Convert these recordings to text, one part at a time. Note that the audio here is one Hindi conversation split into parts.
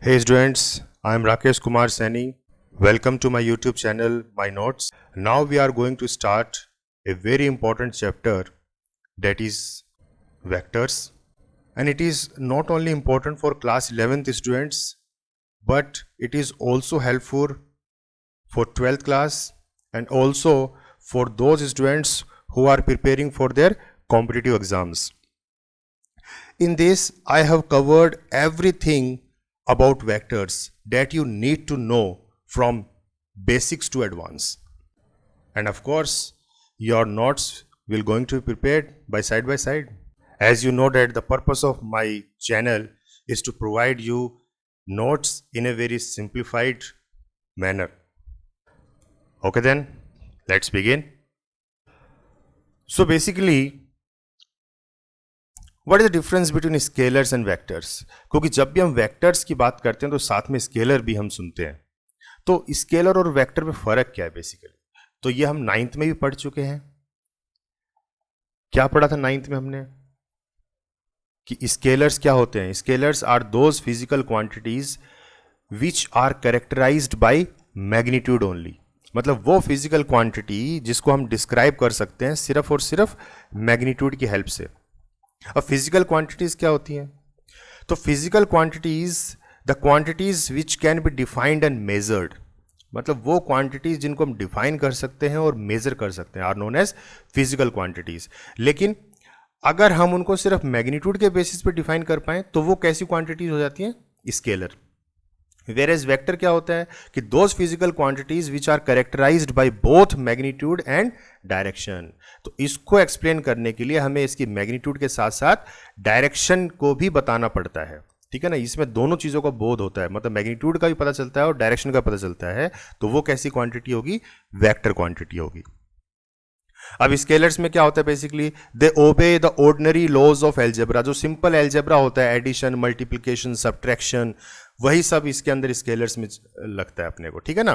Hey students, I am Rakesh Kumar Saini. Welcome to my YouTube channel, My Notes. Now we are going to start a very important chapter, that is vectors. And it is not only important for class 11th students, but it is also helpful for 12th class and also for those students who are preparing for their competitive exams. In this, I have covered everything about vectors that you need to know from basics to advanced. And of course, your notes will going to be prepared by side. As you know that the purpose of my channel is to provide you notes in a very simplified manner. Okay then, let's begin. So basically, what is the difference between scalars and vectors? क्योंकि जब भी हम वेक्टर्स की बात करते हैं तो साथ में स्केलर भी हम सुनते हैं। तो स्केलर और वेक्टर में फर्क क्या है बेसिकली? तो ये हम 9th में भी पढ़ चुके हैं। क्या पढ़ा था 9th में हमने? कि स्केलर्स क्या होते हैं? Scalars are those physical quantities which are characterized by magnitude only. मतलब वो फिजिकल क्वांटिटी जिसको हम डिस्क्राइब कर सकते हैं सिर्फ और सिर्फ मैग्नीट्यूड की हेल्प से। अब फिजिकल क्वांटिटीज क्या होती हैं? तो physical quantities the quantities which can be defined and measured, मतलब वो क्वांटिटीज जिनको हम डिफाइन कर सकते हैं और मेजर कर सकते हैं are known as physical quantities. लेकिन अगर हम उनको सिर्फ मैग्नीट्यूड के बेसिस पे डिफाइन कर पाए तो वो कैसी क्वांटिटीज हो जाती हैं? स्केलर। वेयर वेक्टर क्या होता है कि those physical quantities which are characterized by both magnitude and direction. तो इसको एक्सप्लेन करने के लिए हमें इसकी मैग्नीट्यूड के साथ साथ डायरेक्शन को भी बताना पड़ता है, ठीक है ना। इसमें दोनों चीजों का बोध होता है, मतलब मैग्नीट्यूड का भी पता चलता है और डायरेक्शन का पता चलता है। तो वो कैसी क्वांटिटी होगी? वेक्टर क्वांटिटी होगी। अब स्केलर्स में क्या होता है? Basically they obey the ordinary laws of algebra. जो सिंपल एलजेब्रा होता है, एडिशन, मल्टीप्लिकेशन, सब्ट्रैक्शन, वही सब इसके अंदर स्केलर्स में लगता है अपने को, ठीक है ना।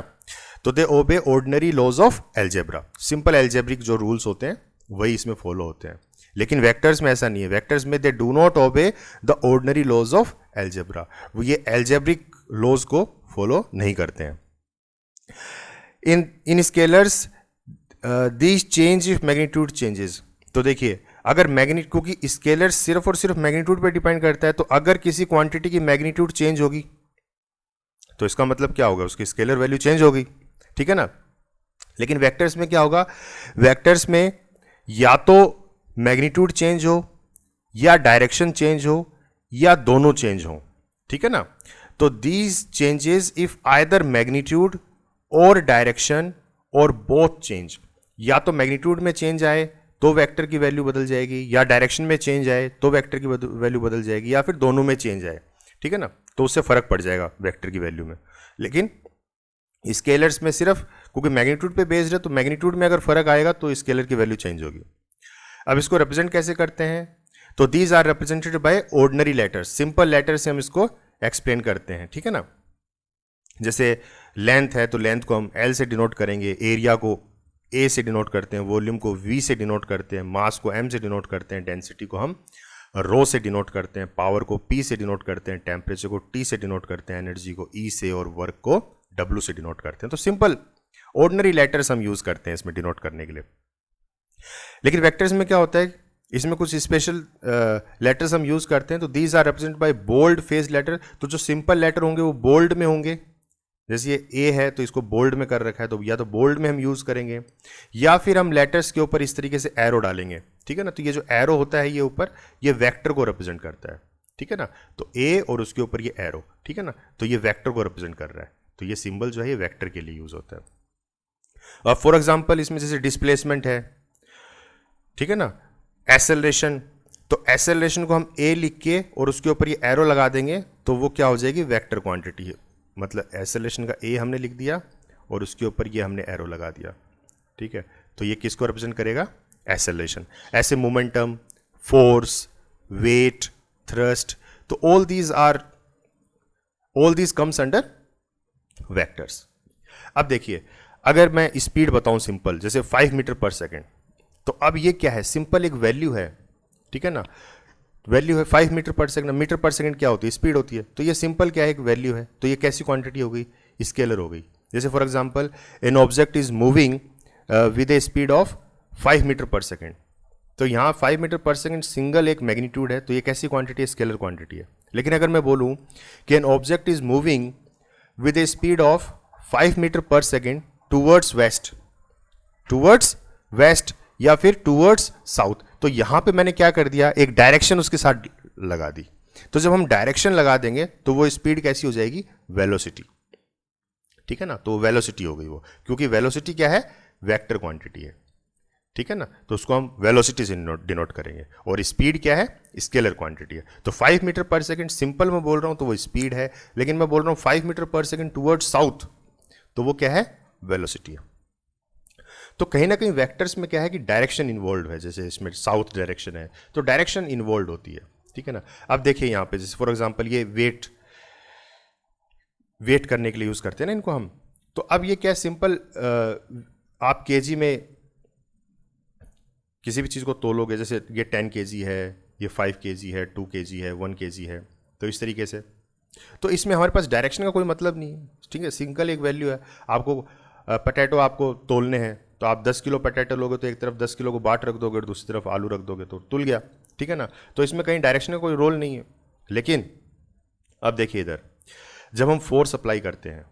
तो they obey ordinary laws of algebra. Simple algebraic जो रूल्स होते हैं वही इसमें फॉलो होते हैं। लेकिन वेक्टर्स में ऐसा नहीं है। वेक्टर्स में they do not obey the ordinary laws of algebra. वो ये एलजेब्रिक लॉज को फॉलो नहीं करते हैं। In scalars these change if magnitude changes. तो देखिए, अगर मैग्नीट्यूड, क्योंकि स्केलर सिर्फ और सिर्फ मैग्नीट्यूड पे डिपेंड करता है, तो अगर किसी क्वांटिटी की मैग्नीट्यूड चेंज होगी तो इसका मतलब क्या होगा? उसकी स्केलर वैल्यू चेंज होगी, ठीक है ना। लेकिन वेक्टर्स में क्या होगा? वेक्टर्स में या तो मैग्नीट्यूड चेंज हो या डायरेक्शन चेंज हो या दोनों चेंज हो, ठीक है ना। तो these changes if either magnitude और डायरेक्शन और बोथ चेंज, या तो मैग्नीट्यूड में चेंज आए तो वेक्टर की वैल्यू बदल जाएगी, या डायरेक्शन में चेंज आए तो वेक्टर की वैल्यू बदल जाएगी, या फिर दोनों में चेंज आए, ठीक है ना। तो उससे फर्क पड़ जाएगा वेक्टर की वैल्यू में। लेकिन स्केलर्स में सिर्फ क्योंकि मैग्नीट्यूड पे बेस्ड है, तो मैग्नीट्यूड में अगर फर्क आएगा तो स्केलर की वैल्यू चेंज होगी। अब इसको रिप्रेजेंट कैसे करते हैं? तो these are represented by ordinary letters. Simple letter से हम इसको एक्सप्लेन करते हैं, ठीक है ना। जैसे लेंथ है तो लेंथ को हम एल से डिनोट करेंगे, एरिया को ए से डिनोट करते हैं, वॉल्यूम को वी से डिनोट करते हैं, मास को एम से डिनोट करते हैं, डेंसिटी को हम रो से डिनोट करते हैं, पावर को पी से डिनोट करते हैं, टेम्परेचर को टी से डिनोट करते हैं, एनर्जी को ई से और वर्क को डब्ल्यू से डिनोट करते हैं। तो सिंपल ऑर्डिनरी लेटर्स हम यूज करते हैं इसमें डिनोट करने के लिए। लेकिन वेक्टर्स में क्या होता है? इसमें कुछ स्पेशल लेटर्स हम यूज करते हैं। तो these are represented by bold face letter. तो जो सिंपल लेटर होंगे वो बोल्ड में होंगे। जैसे ये ए है तो इसको बोल्ड में कर रखा है, तो या तो बोल्ड में हम यूज करेंगे, या फिर हम लेटर्स के ऊपर इस तरीके से एरो डालेंगे, ठीक है ना। तो ये जो एरो होता है ये ऊपर, ये वेक्टर को रिप्रेजेंट करता है, ठीक है ना। तो ए और उसके ऊपर ये एरो, ठीक है ना। तो ये वेक्टर को रिप्रेजेंट कर रहा है। तो ये सिंबल जो है ये वेक्टर के लिए यूज होता है। और फॉर एग्जाम्पल इसमें जैसे डिस्प्लेसमेंट है, ठीक है ना, एक्सेलरेशन, तो एक्सेलरेशन को हम ए लिख के और उसके ऊपर ये एरो लगा देंगे तो वो क्या हो जाएगी? वेक्टर क्वांटिटी है। मतलब एक्सेलरेशन का ए हमने लिख दिया और उसके ऊपर ये हमने एरो लगा दिया, ठीक है। तो ये किसको रिप्रेजेंट करेगा? एक्सेलरेशन। ऐसे मोमेंटम, फोर्स, वेट, थ्रस्ट, तो all these comes under vectors. अब देखिए, अगर मैं स्पीड बताऊं सिंपल, जैसे 5 मीटर पर सेकेंड, तो अब ये क्या है? सिंपल एक वैल्यू है, ठीक है ना। वैल्यू है 5 meter per second. Metre per second क्या होती है? स्पीड होती है। तो ये सिंपल क्या है, एक वैल्यू है। तो ये कैसी क्वांटिटी हो गई? स्केलर हो गई। जैसे for example an object is moving with a speed of 5 meter per second. तो यहाँ 5 मीटर पर सेकंड सिंगल एक मैग्नीट्यूड है, तो ये कैसी क्वांटिटी है? स्केलर क्वांटिटी है। लेकिन अगर मैं बोलूँ कि an object is moving with a speed of 5 meter per second towards west या फिर टूवर्ड्स साउथ, तो यहां पे मैंने क्या कर दिया, एक डायरेक्शन उसके साथ लगा दी। तो जब हम डायरेक्शन लगा देंगे तो वो स्पीड कैसी हो जाएगी? वेलोसिटी। ठीक है ना, तो वेलोसिटी हो गई वो, क्योंकि वेलोसिटी क्या है? वेक्टर क्वांटिटी है। ठीक है ना, तो उसको हम वेलोसिटी से डिनोट करेंगे। और स्पीड क्या है? स्केलर क्वांटिटी है। तो 5 मीटर पर सेकंड सिंपल मैं बोल रहा हूं तो वो स्पीड है, लेकिन मैं बोल रहा हूं 5 meter per second towards south, तो वो क्या है? वेलोसिटी है। तो कहीं ना कहीं वेक्टर्स में क्या है कि डायरेक्शन इन्वॉल्व है। जैसे इसमें साउथ डायरेक्शन है तो डायरेक्शन इन्वॉल्व होती है। ठीक है ना, अब देखिए यहाँ पे जैसे फॉर एग्जांपल ये वेट करने के लिए यूज करते हैं ना इनको हम। तो अब ये क्या सिंपल आप केजी में किसी भी चीज़ को तोलोगे, जैसे ये 10 केजी है, ये 5 केजी है, 2 केजी है, 1 केजी है, तो इस तरीके से। तो इसमें हमारे पास डायरेक्शन का कोई मतलब नहीं है। ठीक है, सिंगल एक वैल्यू है। आपको पटेटो आपको तोलने हैं, तो आप 10 किलो पटेटो लोगे तो एक तरफ 10 किलो को बाट रख दोगे और दूसरी तरफ आलू रख दोगे तो तुल गया। ठीक है ना, तो इसमें कहीं डायरेक्शन का कोई रोल नहीं है। लेकिन अब देखिए इधर, जब हम फोर्स अप्लाई करते हैं,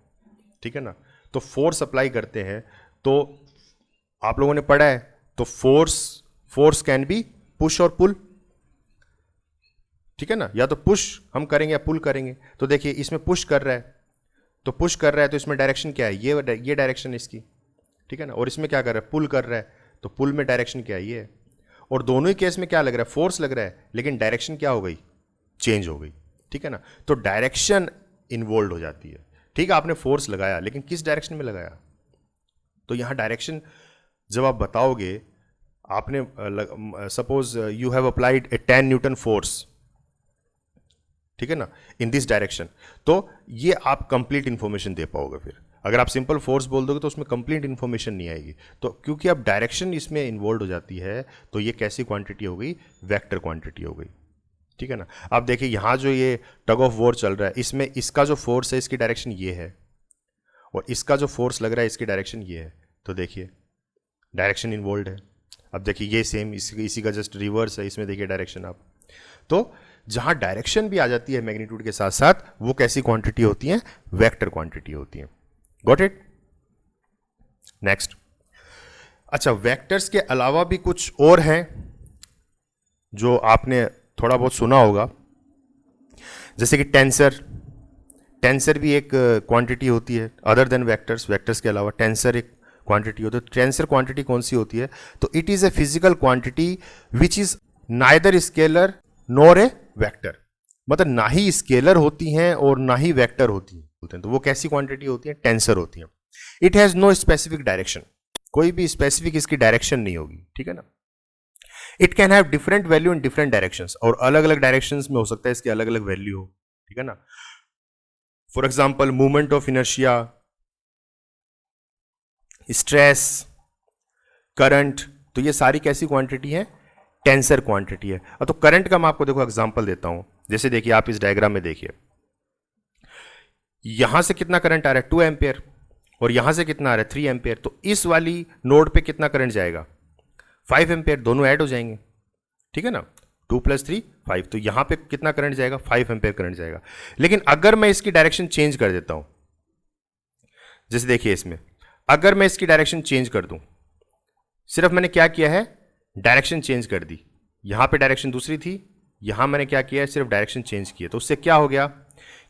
ठीक है ना, तो फोर्स अप्लाई करते हैं तो आप लोगों ने पढ़ा है, तो फोर्स कैन बी पुश और पुल। ठीक है ना, या तो पुश हम करेंगे या पुल करेंगे। तो देखिए इसमें पुश कर रहा है, तो पुश कर रहा है तो इसमें डायरेक्शन क्या है? ये डायरेक्शन इसकी। ठीक है ना, और इसमें क्या कर रहा है? पुल कर रहा है, तो पुल में डायरेक्शन क्या है? ये है। और दोनों ही केस में क्या लग रहा है? फोर्स लग रहा है, लेकिन डायरेक्शन क्या हो गई? चेंज हो गई। ठीक है ना, तो डायरेक्शन इन्वॉल्व हो जाती है। ठीक है, आपने फोर्स लगाया, लेकिन किस डायरेक्शन में लगाया? तो यहां डायरेक्शन जब आप बताओगे, आपने suppose you have applied A 10 Newton force, ठीक है ना, इन दिस डायरेक्शन, तो ये आप कंप्लीट इंफॉर्मेशन दे पाओगे। फिर अगर आप सिंपल फोर्स बोल दोगे तो उसमें कंप्लीट इंफॉर्मेशन नहीं आएगी। तो क्योंकि अब डायरेक्शन इसमें इन्वॉल्व हो जाती है, तो ये कैसी क्वांटिटी हो गई? वेक्टर क्वांटिटी हो गई। ठीक है ना, आप देखिए यहां जो ये टग ऑफ वॉर चल रहा है, इसमें इसका जो फोर्स है इसकी डायरेक्शन ये है, और इसका जो फोर्स लग रहा है इसकी डायरेक्शन ये है। तो देखिए डायरेक्शन इन्वॉल्व है। अब देखिए ये सेम इसी का जस्ट रिवर्स है, इसमें देखिए डायरेक्शन आप। तो जहां डायरेक्शन भी आ जाती है मैग्नीट्यूड के साथ साथ, वो कैसी क्वांटिटी होती है? वेक्टर क्वांटिटी होती है। Got it? नेक्स्ट। अच्छा, वेक्टर्स के अलावा भी कुछ और हैं जो आपने थोड़ा बहुत सुना होगा, जैसे कि टेंसर भी एक क्वांटिटी होती है अदर देन वेक्टर्स के अलावा टेंसर एक क्वांटिटी होती है। टेंसर क्वांटिटी कौन सी होती है? तो it is a physical quantity which is neither scalar nor a vector. मतलब ना ही स्केलर होती हैं और ना ही वेक्टर होती हैं, तो वो कैसी क्वांटिटी होती है? टेंसर होती है। It has no specific direction, कोई भी स्पेसिफिक इसकी डायरेक्शन नहीं होगी। ठीक है ना, it can have different value in different directions, और अलग अलग डायरेक्शंस में हो सकता है इसके अलग अलग वैल्यू हो। ठीक है ना, for example movement of inertia, stress, current, तो ये सारी कैसी क्वांटिटी है? टेंसर क्वांटिटी है। तो करंट का मैं आपको देखो एग्जांपल देता हूं। जैसे देखिए आप इस डायग्राम में देखिए, यहां से कितना करंट आ रहा है? 2 एम्पियर, और यहां से कितना आ रहा है? 3 एम्पियर। तो इस वाली नोड पे कितना करंट जाएगा? 5 एम्पियर, दोनों ऐड हो जाएंगे। ठीक है ना, 2 + 3 5, तो यहां पे कितना करंट जाएगा? 5 एम्पियर करंट जाएगा। लेकिन अगर मैं इसकी डायरेक्शन चेंज कर देता हूं, जैसे देखिए इसमें अगर मैं इसकी डायरेक्शन चेंज कर दूं, सिर्फ मैंने क्या किया है? डायरेक्शन चेंज कर दी। यहां पे डायरेक्शन दूसरी थी, यहां मैंने क्या किया है? सिर्फ डायरेक्शन चेंज किया। तो उससे क्या हो गया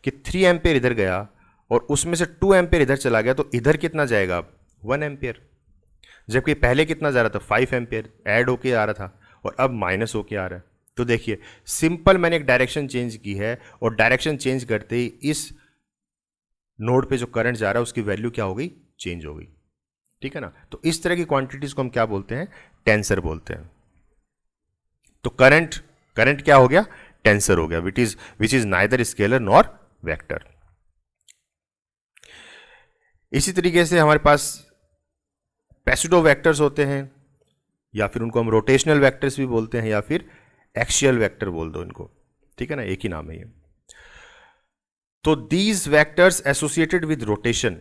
कि 3 एम्पियर इधर गया और उसमें से 2 एम्पियर इधर चला गया, तो इधर कितना जाएगा अब? 1 एम्पियर। जबकि पहले कितना जा रहा था? 5 एम्पियर ऐड होके आ रहा था, और अब माइनस होके आ रहा है। तो देखिए सिंपल मैंने एक डायरेक्शन चेंज की है, और डायरेक्शन चेंज करते ही इस नोड पे जो करंट जा रहा है उसकी वैल्यू क्या हो गई? चेंज हो गई। ठीक है ना, तो इस तरह की क्वांटिटीज को हम क्या बोलते हैं? टेंसर बोलते हैं। तो करंट क्या हो गया? टेंसर हो गया, which is neither scalar nor vector. इसी तरीके से हमारे पास पेसिडो वेक्टर्स होते हैं, या फिर उनको हम रोटेशनल वेक्टर्स भी बोलते हैं, या फिर एक्सियल वेक्टर बोल दो इनको, ठीक है ना, एक ही नाम है ये। तो these vectors associated with rotation,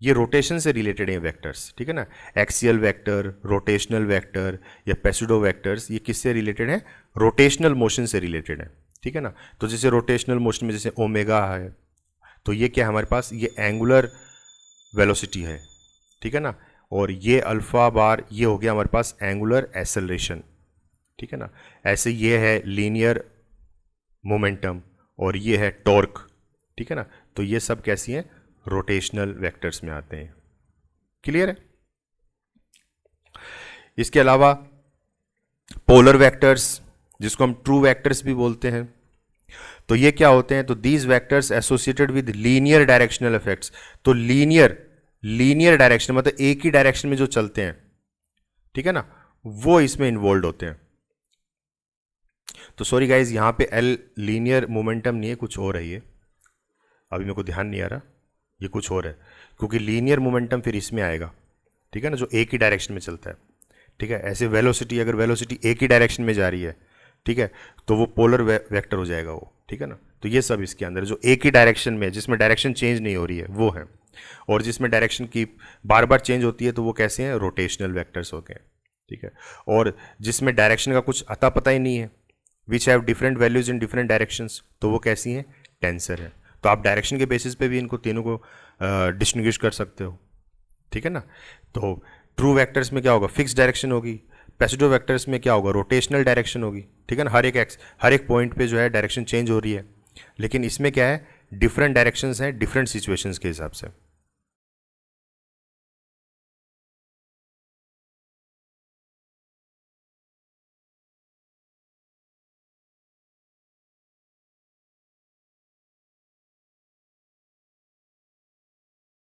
ये रोटेशन से रिलेटेड है वेक्टर्स, ठीक है ना। एक्सियल वेक्टर, रोटेशनल वेक्टर या पेसिडो वेक्टर्स, ये किससे रिलेटेड है? रोटेशनल मोशन से रिलेटेड है, ठीक है ना। तो जैसे रोटेशनल मोशन में जैसे ओमेगा है, तो ये क्या है हमारे पास? ये एंगुलर वेलोसिटी है, ठीक है ना। और ये अल्फा बार, ये हो गया हमारे पास एंगुलर एक्सेलरेशन, ठीक है ना। ऐसे ये है लीनियर मोमेंटम और ये है टॉर्क, ठीक है ना। तो ये सब कैसी हैं? रोटेशनल वेक्टर्स में आते हैं। क्लियर है? इसके अलावा पोलर वेक्टर्स, जिसको हम ट्रू वेक्टर्स भी बोलते हैं, तो ये क्या होते हैं? तो these vectors associated with linear directional effects. तो लीनियर डायरेक्शन मतलब एक ही डायरेक्शन में जो चलते हैं, ठीक है ना, वो इसमें इन्वॉल्व होते हैं। तो सॉरी गाइज, यहां पे एल लीनियर मोमेंटम नहीं है, कुछ और है ये, अभी मेरे को ध्यान नहीं आ रहा, ये कुछ और है, क्योंकि लीनियर मोमेंटम फिर इसमें आएगा, ठीक है ना, जो एक ही डायरेक्शन में चलता है, ठीक है। ऐसे वेलोसिटी, अगर वेलोसिटी एक ही डायरेक्शन में जा रही है, ठीक है, तो वो पोलर वेक्टर हो जाएगा वो, ठीक है ना। तो ये सब इसके अंदर जो एक ही डायरेक्शन में, जिसमें डायरेक्शन चेंज नहीं हो रही है, वो है। और जिसमें डायरेक्शन की बार बार चेंज होती है, तो वो कैसे हैं? रोटेशनल वेक्टर्स होते हैं, ठीक है। और जिसमें डायरेक्शन का कुछ अता पता ही नहीं है, which have different values in different directions, तो वो कैसी हैं? टेंसर है। तो आप डायरेक्शन के बेसिस पे भी इनको तीनों को डिस्टिंग्विश कर सकते हो, ठीक है ना। तो ट्रू वेक्टर्स में क्या होगा? फिक्स डायरेक्शन होगी। पेसिडो वेक्टर्स में क्या होगा? रोटेशनल डायरेक्शन होगी, ठीक है ना। हर एक पॉइंट पे जो है डायरेक्शन चेंज हो रही है, लेकिन इसमें क्या है? डिफरेंट डायरेक्शंस हैं डिफरेंट सिचुएशंस के हिसाब से।